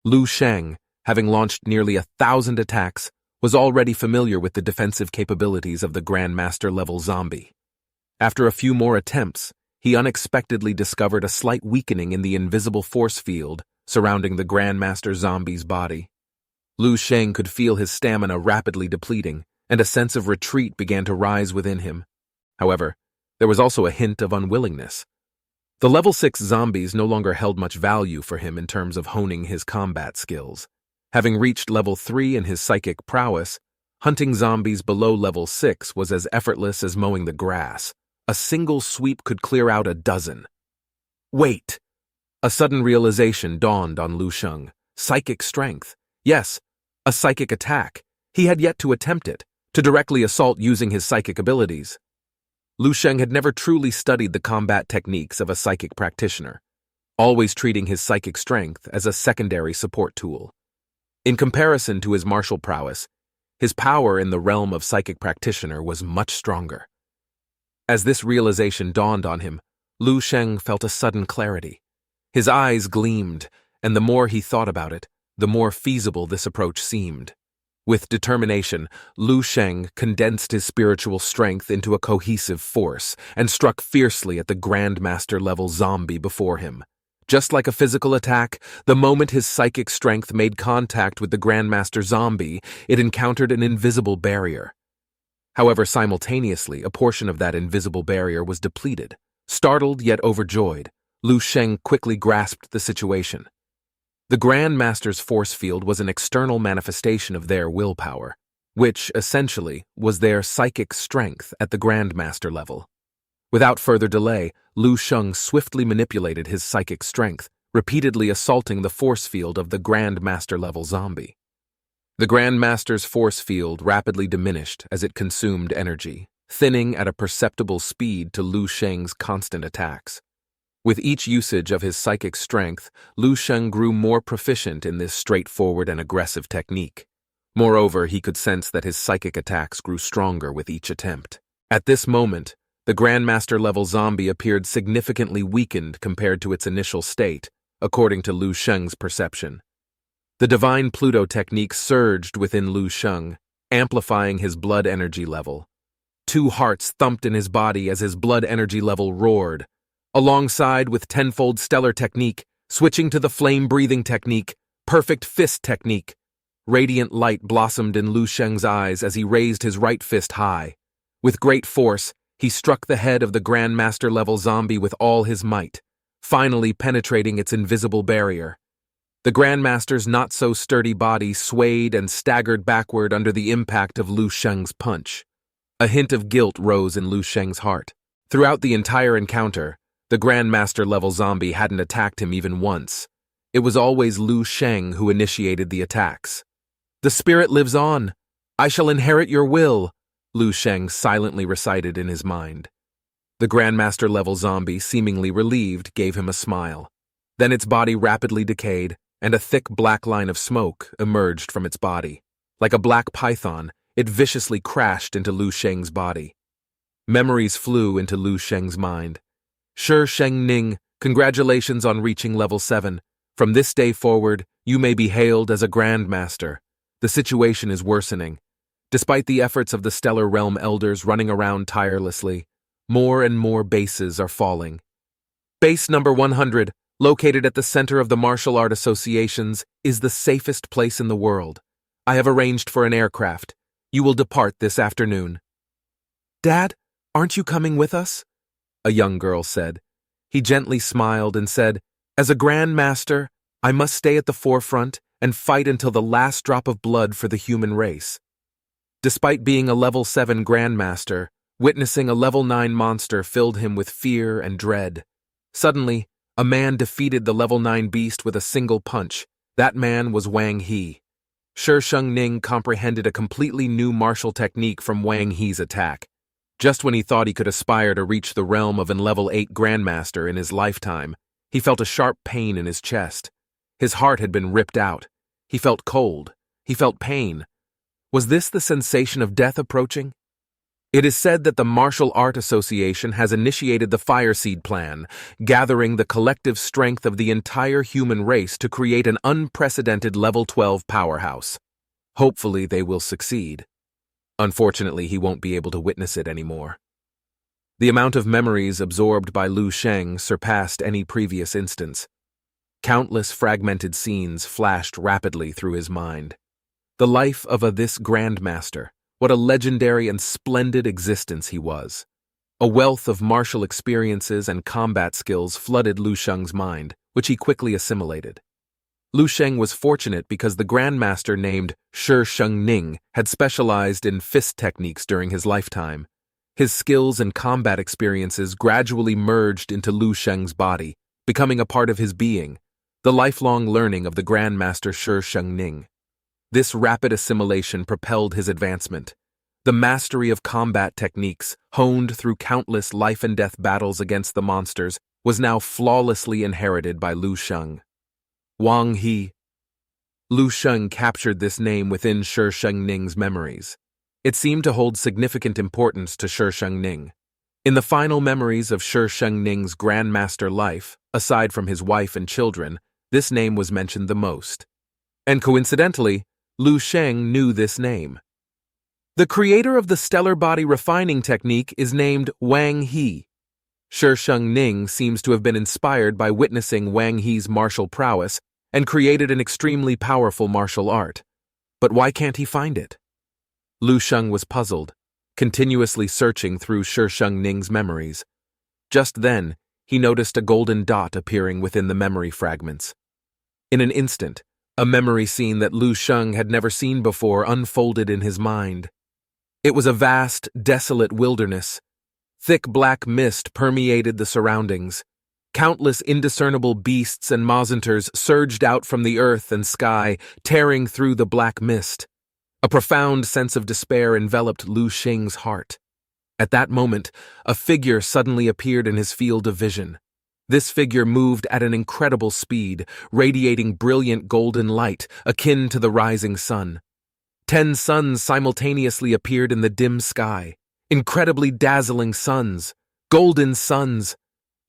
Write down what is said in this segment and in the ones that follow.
Lu Sheng, having launched nearly 1,000 attacks, was already familiar with the defensive capabilities of the grandmaster-level zombie. After a few more attempts, he unexpectedly discovered a slight weakening in the invisible force field surrounding the grandmaster zombie's body. Lu Sheng could feel his stamina rapidly depleting, and a sense of retreat began to rise within him. However, there was also a hint of unwillingness. The level 6 zombies no longer held much value for him in terms of honing his combat skills. Having reached level 3 in his psychic prowess, hunting zombies below level 6 was as effortless as mowing the grass. A single sweep could clear out a dozen. Wait! A sudden realization dawned on Lu Sheng. Psychic strength. Yes, a psychic attack. He had yet to attempt it, to directly assault using his psychic abilities. Lu Sheng had never truly studied the combat techniques of a psychic practitioner, always treating his psychic strength as a secondary support tool. In comparison to his martial prowess, his power in the realm of psychic practitioner was much stronger. As this realization dawned on him, Lu Sheng felt a sudden clarity. His eyes gleamed, and the more he thought about it, the more feasible this approach seemed. With determination, Lu Sheng condensed his spiritual strength into a cohesive force and struck fiercely at the grandmaster-level zombie before him. Just like a physical attack, the moment his psychic strength made contact with the grandmaster zombie, it encountered an invisible barrier. However, simultaneously, a portion of that invisible barrier was depleted. Startled yet overjoyed, Lu Sheng quickly grasped the situation. The Grandmaster's force field was an external manifestation of their willpower, which, essentially, was their psychic strength at the Grandmaster level. Without further delay, Lu Sheng swiftly manipulated his psychic strength, repeatedly assaulting the force field of the Grandmaster-level zombie. The Grandmaster's force field rapidly diminished as it consumed energy, thinning at a perceptible speed to Lu Sheng's constant attacks. With each usage of his psychic strength, Lu Sheng grew more proficient in this straightforward and aggressive technique. Moreover, he could sense that his psychic attacks grew stronger with each attempt. At this moment, the Grandmaster-level zombie appeared significantly weakened compared to its initial state, according to Lu Sheng's perception. The Divine Pluto technique surged within Lu Sheng, amplifying his blood energy level. 2 hearts thumped in his body as his blood energy level roared. Alongside with tenfold stellar technique, switching to the flame-breathing technique, perfect fist technique. Radiant light blossomed in Lu Sheng's eyes as he raised his right fist high. With great force, he struck the head of the Grandmaster-level zombie with all his might, finally penetrating its invisible barrier. The Grandmaster's not-so-sturdy body swayed and staggered backward under the impact of Lu Sheng's punch. A hint of guilt rose in Lu Sheng's heart. Throughout the entire encounter, the Grandmaster-level zombie hadn't attacked him even once. It was always Lu Sheng who initiated the attacks. "The spirit lives on. I shall inherit your will," Lu Sheng silently recited in his mind. The Grandmaster-level zombie, seemingly relieved, gave him a smile. Then its body rapidly decayed, and a thick black line of smoke emerged from its body. Like a black python, it viciously crashed into Lu Sheng's body. Memories flew into Lu Sheng's mind. "Shi Sheng Ning, congratulations on reaching level 7. From this day forward, you may be hailed as a Grandmaster. The situation is worsening. Despite the efforts of the Stellar Realm Elders running around tirelessly, more and more bases are falling. Base number 100, located at the center of the martial art associations, is the safest place in the world. I have arranged for an aircraft. You will depart this afternoon." "Dad, aren't you coming with us?" a young girl said. He gently smiled and said, "As a Grandmaster, I must stay at the forefront and fight until the last drop of blood for the human race." Despite being a level 7 Grandmaster, witnessing a level 9 monster filled him with fear and dread. Suddenly, a man defeated the level 9 beast with a single punch. That man was Wang He. Shi Sheng Ning comprehended a completely new martial technique from Wang He's attack. Just when he thought he could aspire to reach the realm of an level 8 Grandmaster in his lifetime, he felt a sharp pain in his chest. His heart had been ripped out. He felt cold. He felt pain. Was this the sensation of death approaching? It is said that the Martial Art Association has initiated the Fire Seed Plan, gathering the collective strength of the entire human race to create an unprecedented Level 12 powerhouse. Hopefully they will succeed. Unfortunately, he won't be able to witness it anymore. The amount of memories absorbed by Lu Sheng surpassed any previous instance. Countless fragmented scenes flashed rapidly through his mind. The life of this grandmaster, what a legendary and splendid existence he was. A wealth of martial experiences and combat skills flooded Lu Sheng's mind, which he quickly assimilated. Lu Sheng was fortunate because the grandmaster named Shi Shengning had specialized in fist techniques during his lifetime. His skills and combat experiences gradually merged into Lu Sheng's body, becoming a part of his being, the lifelong learning of the grandmaster Shi Shengning. This rapid assimilation propelled his advancement. The mastery of combat techniques, honed through countless life-and-death battles against the monsters, was now flawlessly inherited by Lu Sheng. Wang He. Lu Sheng captured this name within Shi Shengning's memories. It seemed to hold significant importance to Shi Shengning. In the final memories of Shi Shengning's grandmaster life, aside from his wife and children, this name was mentioned the most. And coincidentally, Lu Sheng knew this name. The creator of the stellar body refining technique is named Wang He. Shi Shengning seems to have been inspired by witnessing Wang He's martial prowess and created an extremely powerful martial art. But why can't he find it? Lu Sheng was puzzled, continuously searching through Shi Shengning's memories. Just then, he noticed a golden dot appearing within the memory fragments. In an instant, a memory scene that Lu Sheng had never seen before unfolded in his mind. It was a vast, desolate wilderness. Thick black mist permeated the surroundings. Countless indiscernible beasts and monsters surged out from the earth and sky, tearing through the black mist. A profound sense of despair enveloped Lu Sheng's heart. At that moment, a figure suddenly appeared in his field of vision. This figure moved at an incredible speed, radiating brilliant golden light, akin to the rising sun. 10 suns simultaneously appeared in the dim sky. Incredibly dazzling suns. Golden suns.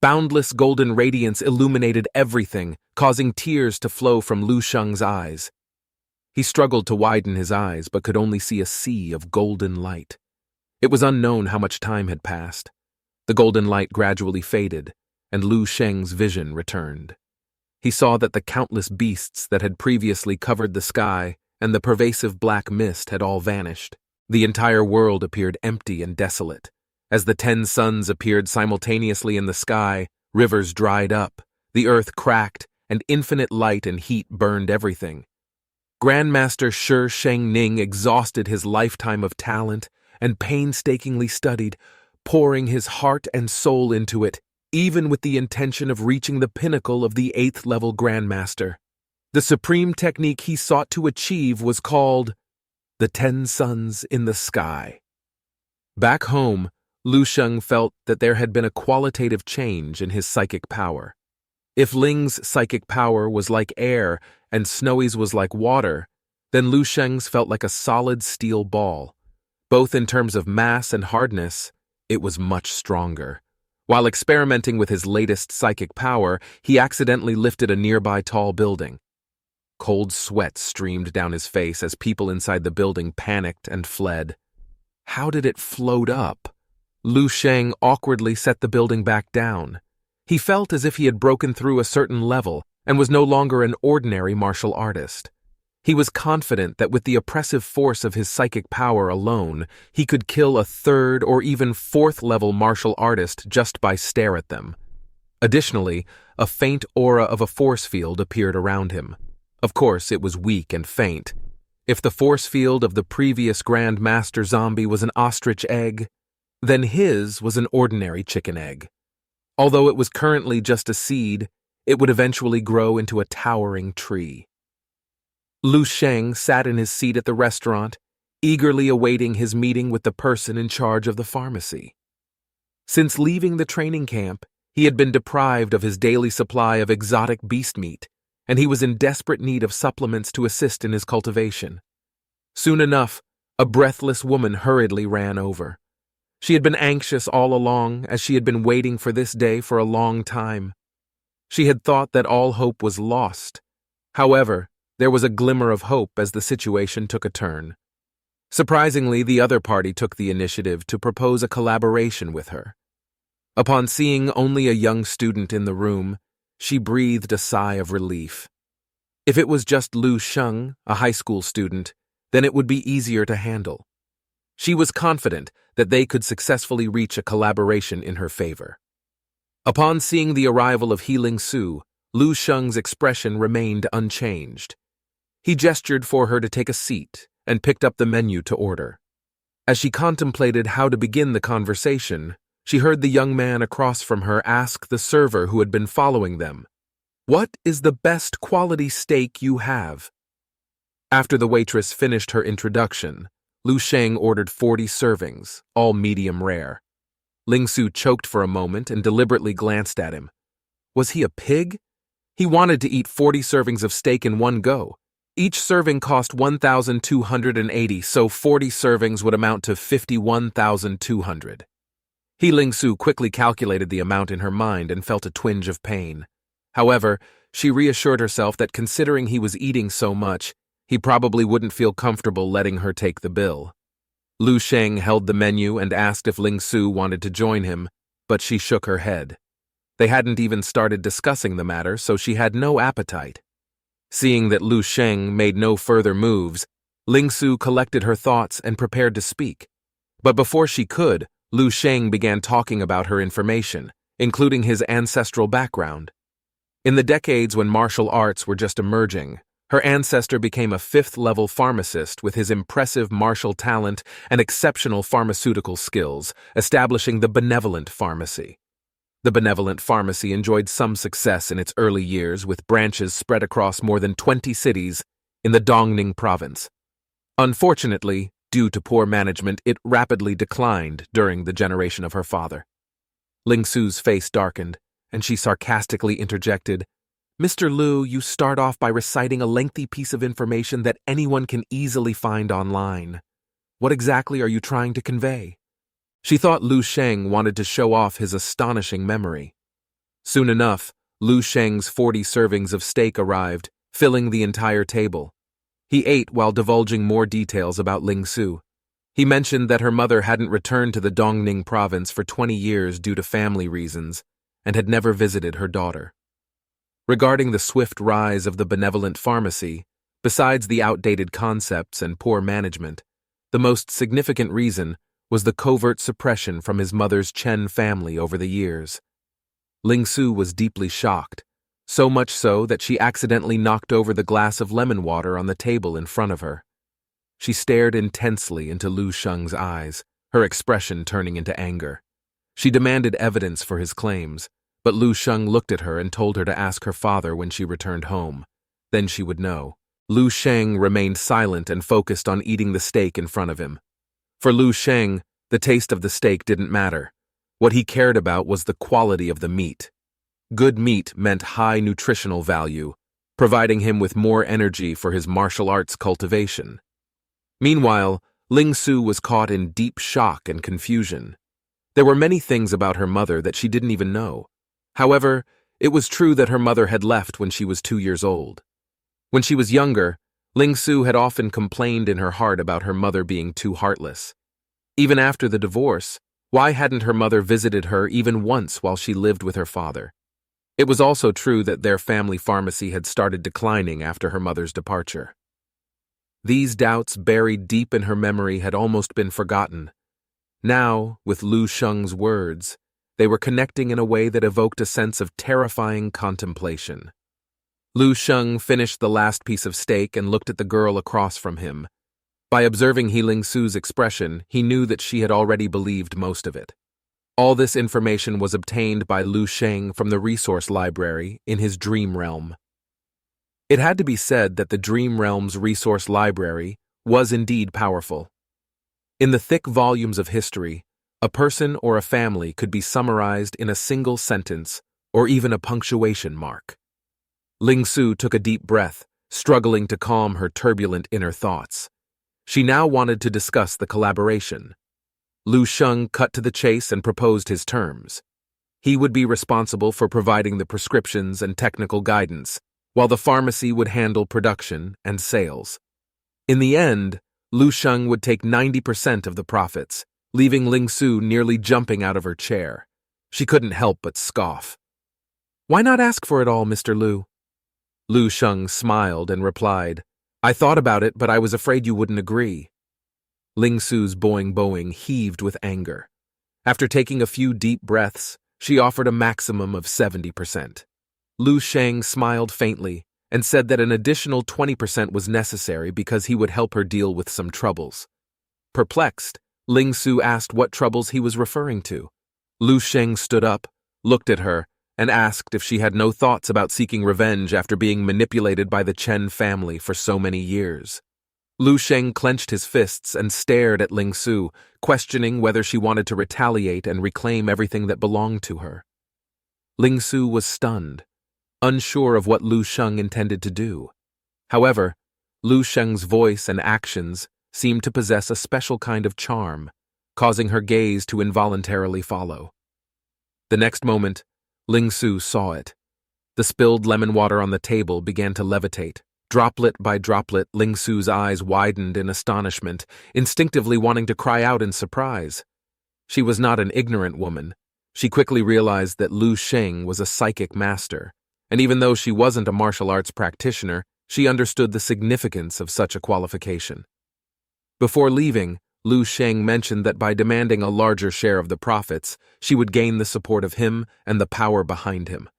Boundless golden radiance illuminated everything, causing tears to flow from Lu Sheng's eyes. He struggled to widen his eyes, but could only see a sea of golden light. It was unknown how much time had passed. The golden light gradually faded, and Lu Sheng's vision returned. He saw that the countless beasts that had previously covered the sky and the pervasive black mist had all vanished. The entire world appeared empty and desolate. As the 10 suns appeared simultaneously in the sky, rivers dried up, the earth cracked, and infinite light and heat burned everything. Grandmaster Shi Shengning exhausted his lifetime of talent and painstakingly studied, pouring his heart and soul into it, even with the intention of reaching the pinnacle of the 8th level Grandmaster. The supreme technique he sought to achieve was called the 10 Suns in the Sky. Back home, Lu Sheng felt that there had been a qualitative change in his psychic power. If Ling's psychic power was like air and Snowy's was like water, then Lu Sheng's felt like a solid steel ball. Both in terms of mass and hardness, it was much stronger. While experimenting with his latest psychic power, he accidentally lifted a nearby tall building. Cold sweat streamed down his face as people inside the building panicked and fled. How did it float up? Lu Sheng awkwardly set the building back down. He felt as if he had broken through a certain level and was no longer an ordinary martial artist. He was confident that with the oppressive force of his psychic power alone, he could kill a 3rd or even 4th level martial artist just by stare at them. Additionally, a faint aura of a force field appeared around him. Of course, it was weak and faint. If the force field of the previous Grandmaster zombie was an ostrich egg, then his was an ordinary chicken egg. Although it was currently just a seed, it would eventually grow into a towering tree. Lu Sheng sat in his seat at the restaurant, eagerly awaiting his meeting with the person in charge of the pharmacy. Since leaving the training camp, he had been deprived of his daily supply of exotic beast meat, and he was in desperate need of supplements to assist in his cultivation. Soon enough, a breathless woman hurriedly ran over. She had been anxious all along, as she had been waiting for this day for a long time. She had thought that all hope was lost. However, there was a glimmer of hope as the situation took a turn. Surprisingly, the other party took the initiative to propose a collaboration with her. Upon seeing only a young student in the room, she breathed a sigh of relief. If it was just Lu Sheng, a high school student, then it would be easier to handle. She was confident that they could successfully reach a collaboration in her favor. Upon seeing the arrival of Healing Su, Lu Sheng's expression remained unchanged. He gestured for her to take a seat and picked up the menu to order. As she contemplated how to begin the conversation, she heard the young man across from her ask the server who had been following them, "What is the best quality steak you have?" After the waitress finished her introduction, Lu Sheng ordered 40 servings, all medium rare. Ling Su choked for a moment and deliberately glanced at him. Was he a pig? He wanted to eat 40 servings of steak in one go. Each serving cost 1,280, so 40 servings would amount to 51,200. Ling Su quickly calculated the amount in her mind and felt a twinge of pain. However, she reassured herself that considering he was eating so much, he probably wouldn't feel comfortable letting her take the bill. Lu Sheng held the menu and asked if Ling Su wanted to join him, but she shook her head. They hadn't even started discussing the matter, so she had no appetite. Seeing that Lu Sheng made no further moves, Ling Su collected her thoughts and prepared to speak. But before she could, Lu Sheng began talking about her information, including his ancestral background. In the decades when martial arts were just emerging, her ancestor became a 5th-level pharmacist with his impressive martial talent and exceptional pharmaceutical skills, establishing the benevolent pharmacy. The benevolent pharmacy enjoyed some success in its early years, with branches spread across more than 20 cities in the Dongning province. Unfortunately, due to poor management, it rapidly declined during the generation of her father. Ling Su's face darkened, and she sarcastically interjected, "Mr. Lu, you start off by reciting a lengthy piece of information that anyone can easily find online. What exactly are you trying to convey?" She thought Lu Sheng wanted to show off his astonishing memory. Soon enough, Lu Sheng's 40 servings of steak arrived, filling the entire table. He ate while divulging more details about Ling Su. He mentioned that her mother hadn't returned to the Dongning province for 20 years due to family reasons, and had never visited her daughter. Regarding the swift rise of the benevolent pharmacy, besides the outdated concepts and poor management, the most significant reason was the covert suppression from his mother's Chen family over the years. Ling Su was deeply shocked, so much so that she accidentally knocked over the glass of lemon water on the table in front of her. She stared intensely into Lu Sheng's eyes, her expression turning into anger. She demanded evidence for his claims, but Lu Sheng looked at her and told her to ask her father when she returned home. Then she would know. Lu Sheng remained silent and focused on eating the steak in front of him. For Lu Sheng, the taste of the steak didn't matter. What he cared about was the quality of the meat. Good meat meant high nutritional value, providing him with more energy for his martial arts cultivation. Meanwhile, Ling Su was caught in deep shock and confusion. There were many things about her mother that she didn't even know. However, it was true that her mother had left when she was 2 years old. When she was younger, Ling Su had often complained in her heart about her mother being too heartless. Even after the divorce, why hadn't her mother visited her even once while she lived with her father? It was also true that their family pharmacy had started declining after her mother's departure. These doubts buried deep in her memory had almost been forgotten. Now, with Lu Sheng's words, they were connecting in a way that evoked a sense of terrifying contemplation. Lu Sheng finished the last piece of steak and looked at the girl across from him. By observing Ling Su's expression, he knew that she had already believed most of it. All this information was obtained by Lu Sheng from the resource library in his dream realm. It had to be said that the dream realm's resource library was indeed powerful. In the thick volumes of history, a person or a family could be summarized in a single sentence or even a punctuation mark. Ling Su took a deep breath, struggling to calm her turbulent inner thoughts. She now wanted to discuss the collaboration. Lu Sheng cut to the chase and proposed his terms. He would be responsible for providing the prescriptions and technical guidance, while the pharmacy would handle production and sales. In the end, Lu Sheng would take 90% of the profits, leaving Ling Su nearly jumping out of her chair. She couldn't help but scoff. "Why not ask for it all, Mr. Lu?" Lu Sheng smiled and replied, "I thought about it, but I was afraid you wouldn't agree." Ling Su's boing heaved with anger. After taking a few deep breaths, she offered a maximum of 70%. Lu Sheng smiled faintly and said that an additional 20% was necessary because he would help her deal with some troubles. Perplexed, Ling Su asked what troubles he was referring to. Lu Sheng stood up, looked at her, and asked if she had no thoughts about seeking revenge after being manipulated by the Chen family for so many years. Lu Sheng clenched his fists and stared at Ling Su, questioning whether she wanted to retaliate and reclaim everything that belonged to her. Ling Su was stunned, unsure of what Lu Sheng intended to do. However, Lu Sheng's voice and actions seemed to possess a special kind of charm, causing her gaze to involuntarily follow. The next moment, Ling Su saw it. The spilled lemon water on the table began to levitate. Droplet by droplet, Ling Su's eyes widened in astonishment, instinctively wanting to cry out in surprise. She was not an ignorant woman. She quickly realized that Lu Sheng was a psychic master, and even though she wasn't a martial arts practitioner, she understood the significance of such a qualification. Before leaving, Lu Sheng mentioned that by demanding a larger share of the profits, she would gain the support of him and the power behind him.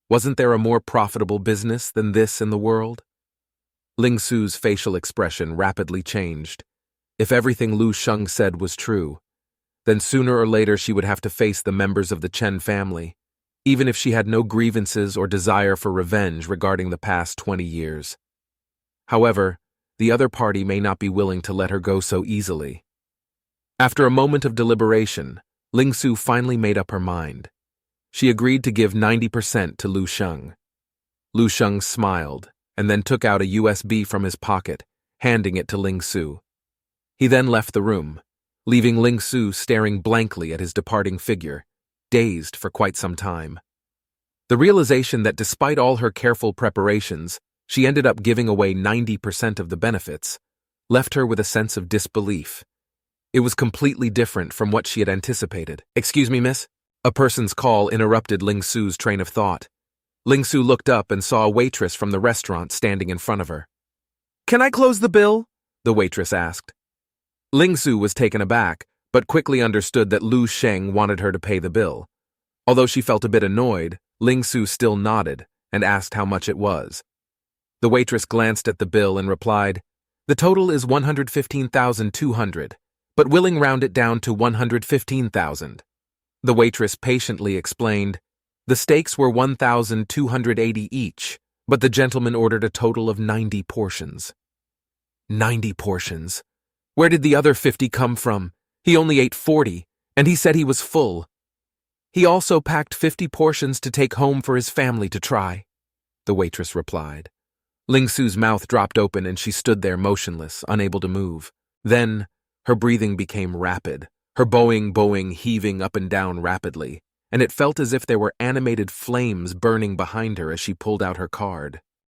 Wasn't there a more profitable business than this in the world? Ling Su's facial expression rapidly changed. If everything Lu Sheng said was true, then sooner or later she would have to face the members of the Chen family, even if she had no grievances or desire for revenge regarding the past 20 years. However, the other party may not be willing to let her go so easily. After a moment of deliberation, Ling Su finally made up her mind. She agreed to give 90% to Lu Sheng. Lu Sheng smiled and then took out a USB from his pocket, handing it to Ling Su. He then left the room, leaving Ling Su staring blankly at his departing figure, dazed for quite some time. The realization that despite all her careful preparations, she ended up giving away 90% of the benefits, left her with a sense of disbelief. It was completely different from what she had anticipated. "Excuse me, miss?" A person's call interrupted Ling Su's train of thought. Ling Su looked up and saw a waitress from the restaurant standing in front of her. "Can I close the bill?" the waitress asked. Ling Su was taken aback, but quickly understood that Lu Sheng wanted her to pay the bill. Although she felt a bit annoyed, Ling Su still nodded and asked how much it was. The waitress glanced at the bill and replied, "The total is 115,200, but willing round it down to 115,000. The waitress patiently explained, "The steaks were 1,280 each, but the gentleman ordered a total of 90 portions. 90 portions. Where did the other 50 come from? He only ate 40, and he said he was full. He also packed 50 portions to take home for his family to try," the waitress replied. Ling Su's mouth dropped open and she stood there motionless, unable to move. Then, her breathing became rapid, her boing heaving up and down rapidly, and it felt as if there were animated flames burning behind her as she pulled out her card.